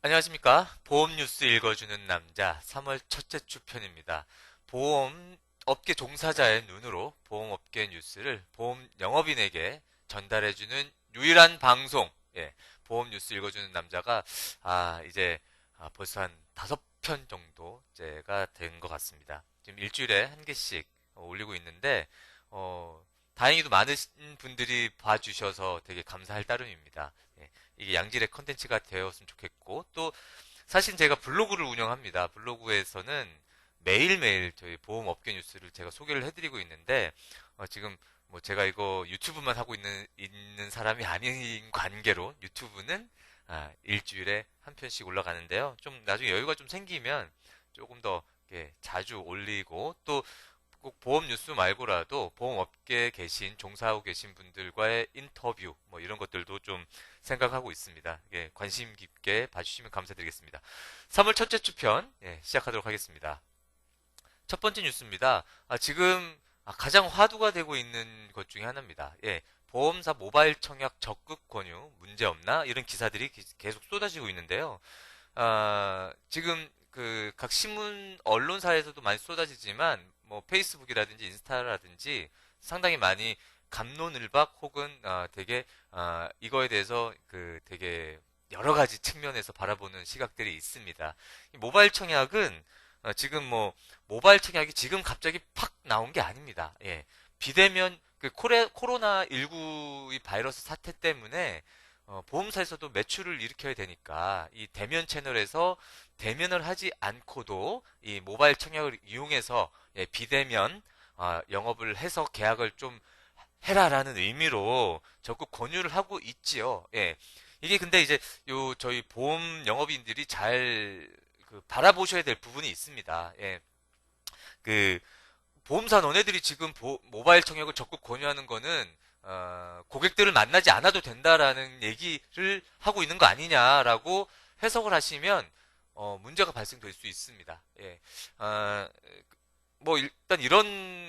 안녕하십니까. 보험 뉴스 읽어주는 남자 3월 첫째 주 편입니다. 보험 업계 종사자의 눈으로 보험업계 뉴스를 보험 영업인에게 전달해주는 유일한 방송. 예, 보험 뉴스 읽어주는 남자가 이제 벌써 한 5편 정도째가 된 것 같습니다. 지금 일주일에 한 개씩 올리고 있는데 다행히도 많은 분들이 봐주셔서 되게 감사할 따름입니다. 예, 이게 양질의 컨텐츠가 되었으면 좋겠고, 또 사실 제가 블로그를 운영합니다. 블로그에서는 매일매일 저희 보험업계 뉴스를 제가 소개를 해드리고 있는데, 지금 뭐 제가 이거 유튜브만 하고 있는 사람이 아닌 관계로 유튜브는 일주일에 한 편씩 올라가는데요. 좀 나중에 여유가 좀 생기면 조금 더 이렇게 자주 올리고, 또 꼭 보험 뉴스 말고라도 보험업계에 종사하고 계신 분들과의 인터뷰, 뭐 이런 것들도 좀 생각하고 있습니다. 예, 관심 깊게 봐주시면 감사드리겠습니다. 3월 첫째 주 편, 시작하도록 하겠습니다. 첫 번째 뉴스입니다. 지금 가장 화두가 되고 있는 것 중에 하나입니다. 예, 보험사 모바일 청약 적극 권유 문제 없나? 이런 기사들이 계속 쏟아지고 있는데요. 지금 그 각 신문 언론사에서도 많이 쏟아지지만 뭐 페이스북이라든지 인스타라든지 상당히 많이 갑론을박 혹은 되게 이거에 대해서 그 되게 여러 가지 측면에서 바라보는 시각들이 있습니다. 이 모바일 청약은 지금 뭐 모바일 청약이 지금 갑자기 팍 나온 게 아닙니다. 예. 비대면 그 코로나19 이 바이러스 사태 때문에 보험사에서도 매출을 일으켜야 되니까 이 대면 채널에서 대면을 하지 않고도 이 모바일 청약을 이용해서 비대면 영업을 해서 계약을 좀 해라라는 의미로 적극 권유를 하고 있지요. 예. 이게 근데 이제 요 저희 보험 영업인들이 잘 바라보셔야 될 부분이 있습니다. 예. 그 보험사 너네들이 지금 모바일 청약을 적극 권유하는 거는 고객들을 만나지 않아도 된다라는 얘기를 하고 있는 거 아니냐라고 해석을 하시면 문제가 발생될 수 있습니다. 예. 어, 뭐 일단 이런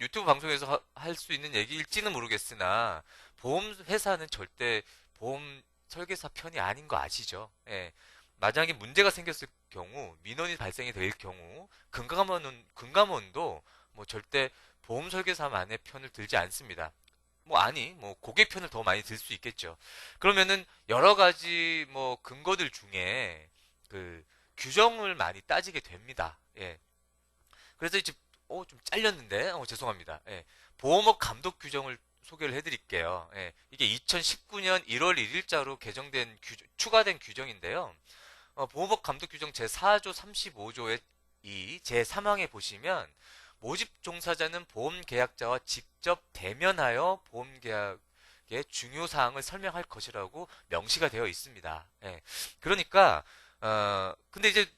유튜브 방송에서 할 수 있는 얘기일지는 모르겠으나 보험 회사는 절대 보험 설계사 편이 아닌 거 아시죠? 예. 만약에 문제가 생겼을 경우 민원이 발생이 될 경우 금감원도 뭐 절대 보험 설계사만의 편을 들지 않습니다. 뭐 고객 편을 더 많이 들 수 있겠죠. 그러면은 여러 가지 뭐 근거들 중에 그 규정을 많이 따지게 됩니다. 예. 그래서 이제 좀 잘렸는데 죄송합니다. 예. 보험업 감독 규정을 소개를 해드릴게요. 예. 이게 2019년 1월 1일자로 추가된 규정인데요. 보험업 감독 규정 제4조 35조의 제3항에 보시면 모집 종사자는 보험 계약자와 직접 대면하여 보험 계약의 중요 사항을 설명할 것이라고 명시가 되어 있습니다. 예. 그러니까 근데 이제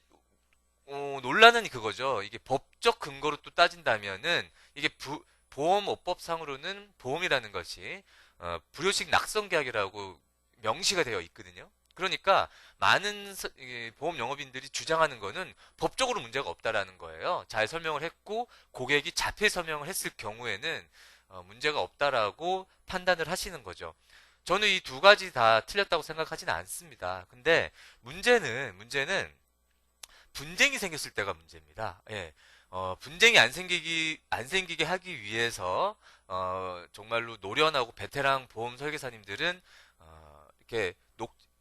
논란은 그거죠. 이게 법적 근거로 또 따진다면은 이게 보험업법상으로는 보험이라는 것이 불효식 낙선 계약이라고 명시가 되어 있거든요. 그러니까 많은 보험 영업인들이 주장하는 거는 법적으로 문제가 없다라는 거예요. 잘 설명을 했고 고객이 자폐 설명을 했을 경우에는 문제가 없다라고 판단을 하시는 거죠. 저는 이 두 가지 다 틀렸다고 생각하지는 않습니다. 근데 문제는 분쟁이 생겼을 때가 문제입니다. 예. 분쟁이 안 생기게 하기 위해서, 정말로 노련하고 베테랑 보험 설계사님들은, 이렇게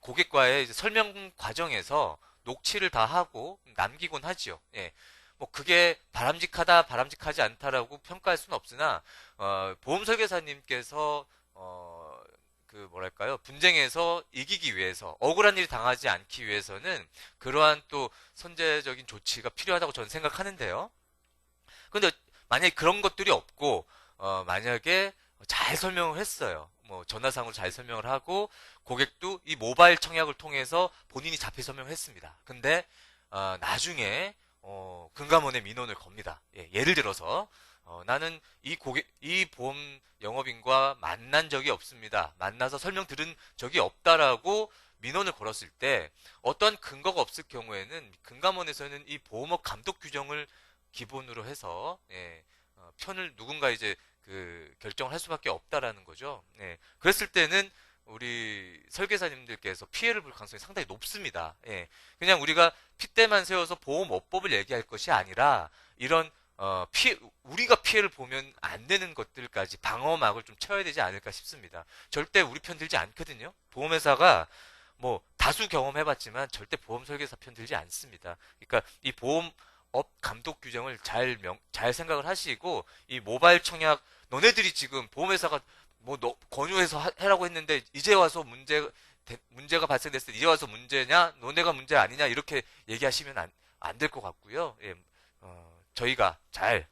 고객과의 이제 설명 과정에서 녹취를 다 하고 남기곤 하지요. 예. 뭐 그게 바람직하다, 바람직하지 않다라고 평가할 수는 없으나, 보험 설계사님께서, 뭐랄까요, 분쟁에서 이기기 위해서, 억울한 일이 당하지 않기 위해서는 그러한 또 선제적인 조치가 필요하다고 저는 생각하는데요. 근데 만약에 그런 것들이 없고, 만약에 잘 설명을 했어요. 뭐 전화상으로 잘 설명을 하고 고객도 이 모바일 청약을 통해서 본인이 자폐 설명을 했습니다. 근데 나중에 금감원에 민원을 겁니다. 예를 들어서 나는 이 보험 영업인과 만난 적이 없습니다. 만나서 설명 들은 적이 없다라고 민원을 걸었을 때 어떠한 근거가 없을 경우에는 금감원에서는 이 보험업 감독 규정을 기본으로 해서 편을 누군가 이제 그 결정을 할 수밖에 없다라는 거죠. 그랬을 때는 우리 설계사님들께서 피해를 볼 가능성이 상당히 높습니다. 예. 그냥 우리가 핏대만 세워서 보험업법을 얘기할 것이 아니라 이런 우리가 피해를 보면 안 되는 것들까지 방어막을 좀 쳐야 되지 않을까 싶습니다. 절대 우리 편 들지 않거든요. 보험회사가 뭐 다수 경험해봤지만 절대 보험 설계사 편 들지 않습니다. 그러니까 이 보험업 감독 규정을 잘 생각을 하시고 이 모바일 청약 너네들이 지금 보험회사가 뭐 권유해서 해라고 했는데 이제 와서 문제가 발생됐을 때 이제 와서 문제냐? 너네가 문제 아니냐? 이렇게 얘기하시면 안 될 것 같고요. 예, 저희가 잘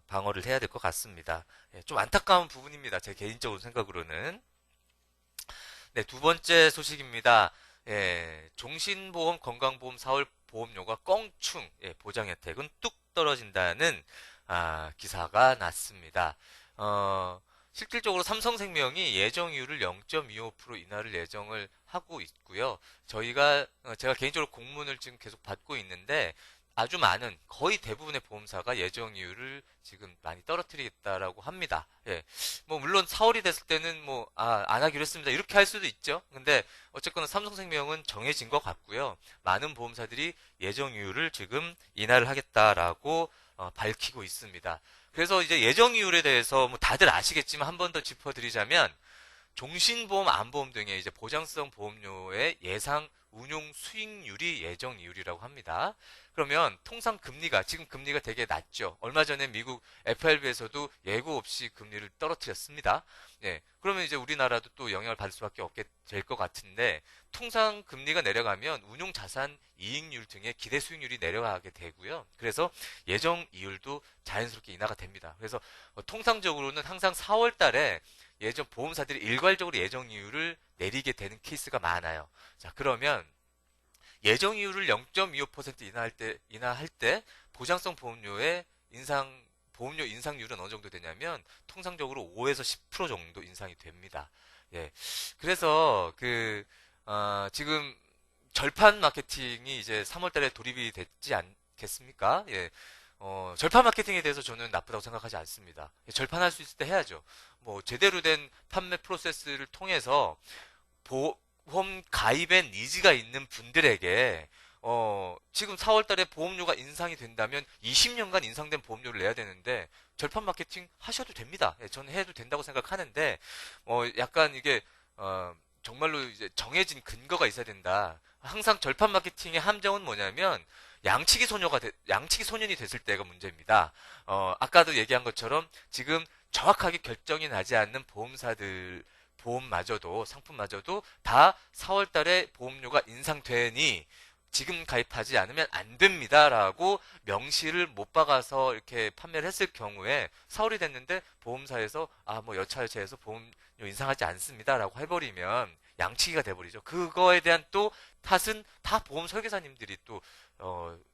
방어를 해야 될 것 같습니다. 예, 좀 안타까운 부분입니다. 제 개인적으로 생각으로는. 네, 두 번째 소식입니다. 예, 종신보험, 건강보험, 4월 보험료가 껑충 보장 혜택은 뚝 떨어진다는 기사가 났습니다. 실질적으로 삼성생명이 예정 이율을 0.25% 인하를 예정을 하고 있고요. 제가 개인적으로 공문을 지금 계속 받고 있는데 아주 많은 거의 대부분의 보험사가 예정 이율을 지금 많이 떨어뜨리겠다라고 합니다. 예. 뭐 물론 4월이 됐을 때는 안 하기로 했습니다. 이렇게 할 수도 있죠. 근데 어쨌거나 삼성생명은 정해진 것 같고요. 많은 보험사들이 예정 이율을 지금 인하를 하겠다라고 밝히고 있습니다. 그래서 이제 예정 이율에 대해서 뭐 다들 아시겠지만 한 번 더 짚어드리자면 종신보험, 안보험 등의 이제 보장성 보험료의 예상 운용 수익률이 예정 이율이라고 합니다. 그러면 통상 지금 금리가 되게 낮죠. 얼마 전에 미국 FRB에서도 예고 없이 금리를 떨어뜨렸습니다. 예. 그러면 이제 우리나라도 또 영향을 받을 수밖에 없게 될 것 같은데 통상 금리가 내려가면 운용 자산 이익률 등의 기대 수익률이 내려가게 되고요. 그래서 예정 이율도 자연스럽게 인하가 됩니다. 그래서 통상적으로는 항상 4월 달에 예전 보험사들이 일괄적으로 예정 이율을 내리게 되는 케이스가 많아요. 자, 그러면 예정 이율을 0.25% 인하할 때 보장성 보험료 인상률은 어느 정도 되냐면 통상적으로 5에서 10% 정도 인상이 됩니다. 예. 그래서 지금 절판 마케팅이 이제 3월 달에 돌입이 됐지 않겠습니까? 예. 절판 마케팅에 대해서 저는 나쁘다고 생각하지 않습니다. 예, 절판할 수 있을 때 해야죠. 뭐 제대로 된 판매 프로세스를 통해서 보험 가입에 니즈가 있는 분들에게 지금 4월 달에 보험료가 인상이 된다면 20년간 인상된 보험료를 내야 되는데 절판 마케팅 하셔도 됩니다. 예, 저는 해도 된다고 생각하는데 약간 이게 정말로 이제 정해진 근거가 있어야 된다. 항상 절판 마케팅의 함정은 뭐냐면 양치기 소년이 됐을 때가 문제입니다. 아까도 얘기한 것처럼 지금 정확하게 결정이 나지 않는 상품마저도 다 4월 달에 보험료가 인상되니 지금 가입하지 않으면 안 됩니다라고 명시를 못 박아서 이렇게 판매를 했을 경우에 4월이 됐는데 보험사에서 뭐 여차여차해서 보험료 인상하지 않습니다라고 해버리면 양치기가 돼버리죠. 그거에 대한 또 탓은 다 보험 설계사님들이 또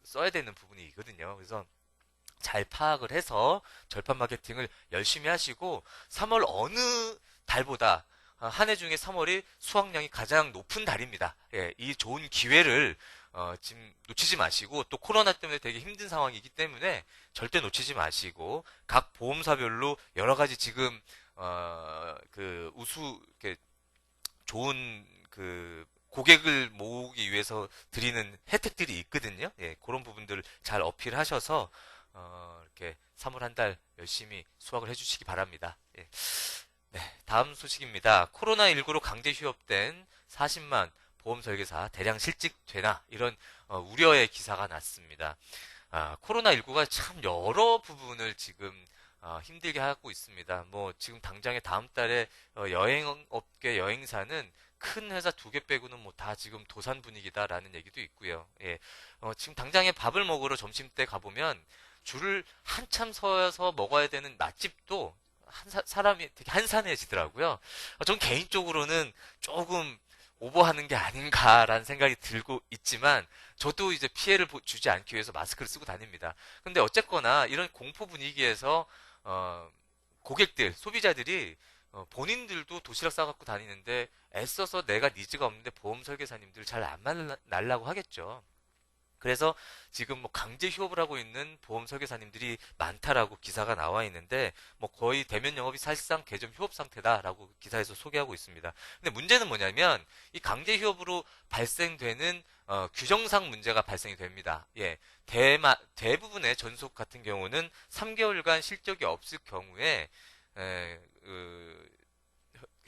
써야 되는 부분이거든요. 그래서 잘 파악을 해서 절판 마케팅을 열심히 하시고 3월 어느 달보다 한 해 중에 3월이 수확량이 가장 높은 달입니다. 예, 이 좋은 기회를 지금 놓치지 마시고 또 코로나 때문에 되게 힘든 상황이기 때문에 절대 놓치지 마시고 각 보험사별로 여러 가지 지금 이렇게 좋은 고객을 모으기 위해서 드리는 혜택들이 있거든요. 예, 그런 부분들을 잘 어필하셔서 이렇게 3월 한 달 열심히 수확을 해주시기 바랍니다. 예. 네, 다음 소식입니다. 코로나19로 강제 휴업된 40만 보험 설계사 대량 실직되나 이런 우려의 기사가 났습니다. 코로나19가 참 여러 부분을 지금 힘들게 하고 있습니다. 뭐 지금 당장에 다음 달에 여행업계 여행사는 큰 회사 2개 빼고는 뭐 다 지금 도산 분위기다라는 얘기도 있고요. 예, 지금 당장에 밥을 먹으러 점심때 가보면 줄을 한참 서서 먹어야 되는 맛집도 사람이 되게 한산해지더라고요. 전 개인적으로는 조금 오버하는 게 아닌가라는 생각이 들고 있지만 저도 이제 피해를 주지 않기 위해서 마스크를 쓰고 다닙니다. 근데 어쨌거나 이런 공포 분위기에서 고객들, 소비자들이 본인들도 도시락 싸갖고 다니는데 애써서 내가 니즈가 없는데 보험 설계사님들 잘 안 만나려고 하겠죠. 그래서 지금 뭐 강제 휴업을 하고 있는 보험 설계사님들이 많다라고 기사가 나와 있는데 뭐 거의 대면 영업이 사실상 개점 휴업 상태다라고 기사에서 소개하고 있습니다. 근데 문제는 뭐냐면 이 강제 휴업으로 발생되는 규정상 문제가 발생이 됩니다. 예, 대부분의 전속 같은 경우는 3개월간 실적이 없을 경우에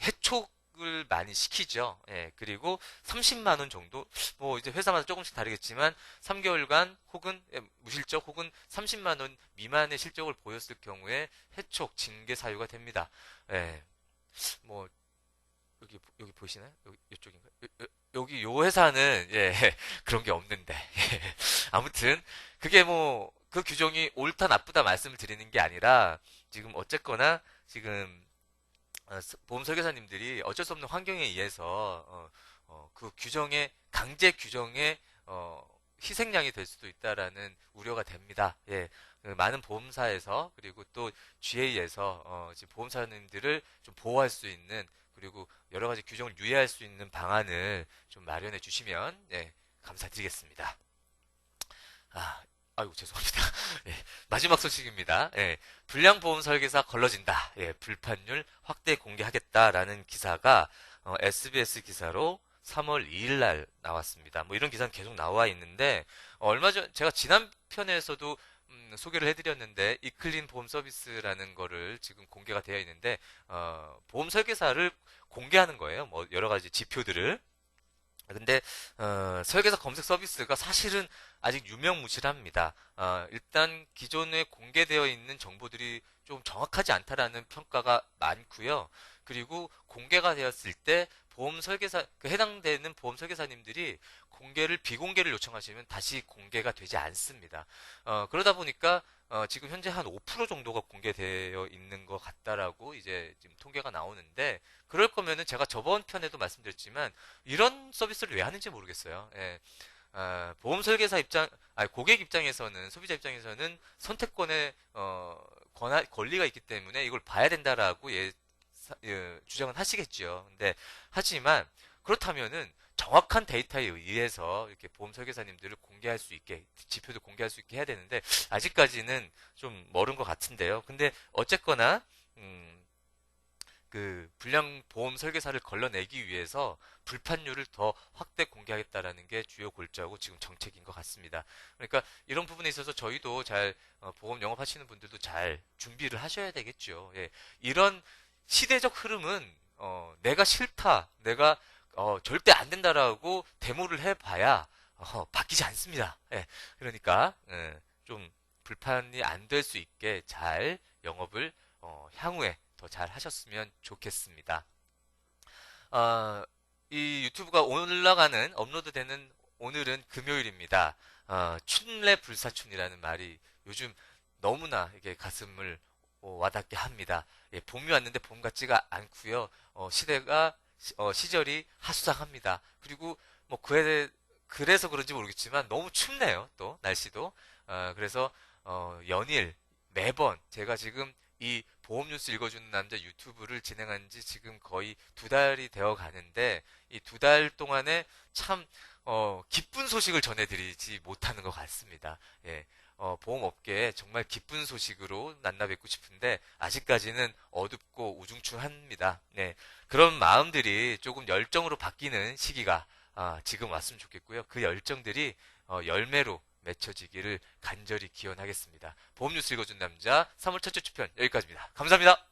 해촉을 많이 시키죠. 예, 그리고 30만 원 정도, 뭐 이제 회사마다 조금씩 다르겠지만 3개월간 혹은 무실적 혹은 30만 원 미만의 실적을 보였을 경우에 해촉, 징계 사유가 됩니다. 예, 뭐 여기 보이시나요? 여기 이쪽인가? 여기 요 회사는 예, 그런 게 없는데. 아무튼 그게 뭐 그 규정이 옳다 나쁘다 말씀을 드리는 게 아니라 지금 어쨌거나 지금 보험 설계사님들이 어쩔 수 없는 환경에 의해서 그 규정의 강제 규정의 희생양이 될 수도 있다라는 우려가 됩니다. 예, 그 많은 보험사에서 그리고 또 GA에서 지금 보험사님들을 좀 보호할 수 있는 그리고 여러 가지 규정을 유예할 수 있는 방안을 좀 마련해 주시면 예, 감사드리겠습니다. 아, 아이고 죄송합니다. 예, 마지막 소식입니다. 예, 불량보험 설계사 걸러진다. 예, 불판율 확대 공개하겠다라는 기사가 SBS 기사로 3월 2일 날 나왔습니다. 뭐 이런 기사는 계속 나와 있는데 얼마 전 제가 지난 편에서도 소개를 해드렸는데 이클린 보험 서비스라는 거를 지금 공개가 되어 있는데 보험 설계사를 공개하는 거예요. 뭐 여러 가지 지표들을. 근데 설계사 검색 서비스가 사실은 아직 유명무실합니다. 일단 기존에 공개되어 있는 정보들이 좀 정확하지 않다라는 평가가 많고요. 그리고 공개가 되었을 때 보험 설계사 그 해당되는 보험 설계사님들이 공개를 비공개를 요청하시면 다시 공개가 되지 않습니다. 그러다 보니까 지금 현재 한 5% 정도가 공개되어 있는 것 같다라고 이제 지금 통계가 나오는데 그럴 거면은 제가 저번 편에도 말씀드렸지만 이런 서비스를 왜 하는지 모르겠어요. 예. 보험 설계사 고객 입장에서는, 소비자 입장에서는 선택권의, 권리가 있기 때문에 이걸 봐야 된다라고 주장은 하시겠죠. 근데, 하지만, 그렇다면은, 정확한 데이터에 의해서 이렇게 보험 설계사님들을 공개할 수 있게, 지표도 공개할 수 있게 해야 되는데, 아직까지는 좀 멀은 것 같은데요. 근데, 어쨌거나, 음, 그 불량 보험 설계사를 걸러내기 위해서 불판율을 더 확대 공개하겠다라는 게 주요 골자고 지금 정책인 것 같습니다. 그러니까 이런 부분에 있어서 저희도 잘 보험 영업하시는 분들도 잘 준비를 하셔야 되겠죠. 예. 이런 시대적 흐름은 내가 싫다, 내가 절대 안 된다라고 데모를 해봐야 바뀌지 않습니다. 예. 그러니까 좀 불판이 안 될 수 있게 잘 영업을 향후에 더 잘 하셨으면 좋겠습니다. 어, 이 유튜브가 올라가는, 업로드되는 오늘은 금요일입니다. 춘래 불사춘이라는 말이 요즘 너무나 이게 가슴을 와닿게 합니다. 예, 봄이 왔는데 봄 같지가 않고요. 시절이 하수상합니다. 그리고 뭐 그래서 그런지 모르겠지만 너무 춥네요. 또 날씨도. 그래서 연일 매번 제가 지금 이 보험 뉴스 읽어주는 남자 유튜브를 진행한 지 지금 거의 2달이 되어 가는데 이 2달 동안에 참 기쁜 소식을 전해드리지 못하는 것 같습니다. 예, 보험업계에 정말 기쁜 소식으로 만나 뵙고 싶은데 아직까지는 어둡고 우중충합니다. 네, 그런 마음들이 조금 열정으로 바뀌는 시기가 지금 왔으면 좋겠고요. 그 열정들이 열매로 맺혀지기를 간절히 기원하겠습니다. 보험뉴스 읽어준 남자 3월 첫째 주편 여기까지입니다. 감사합니다.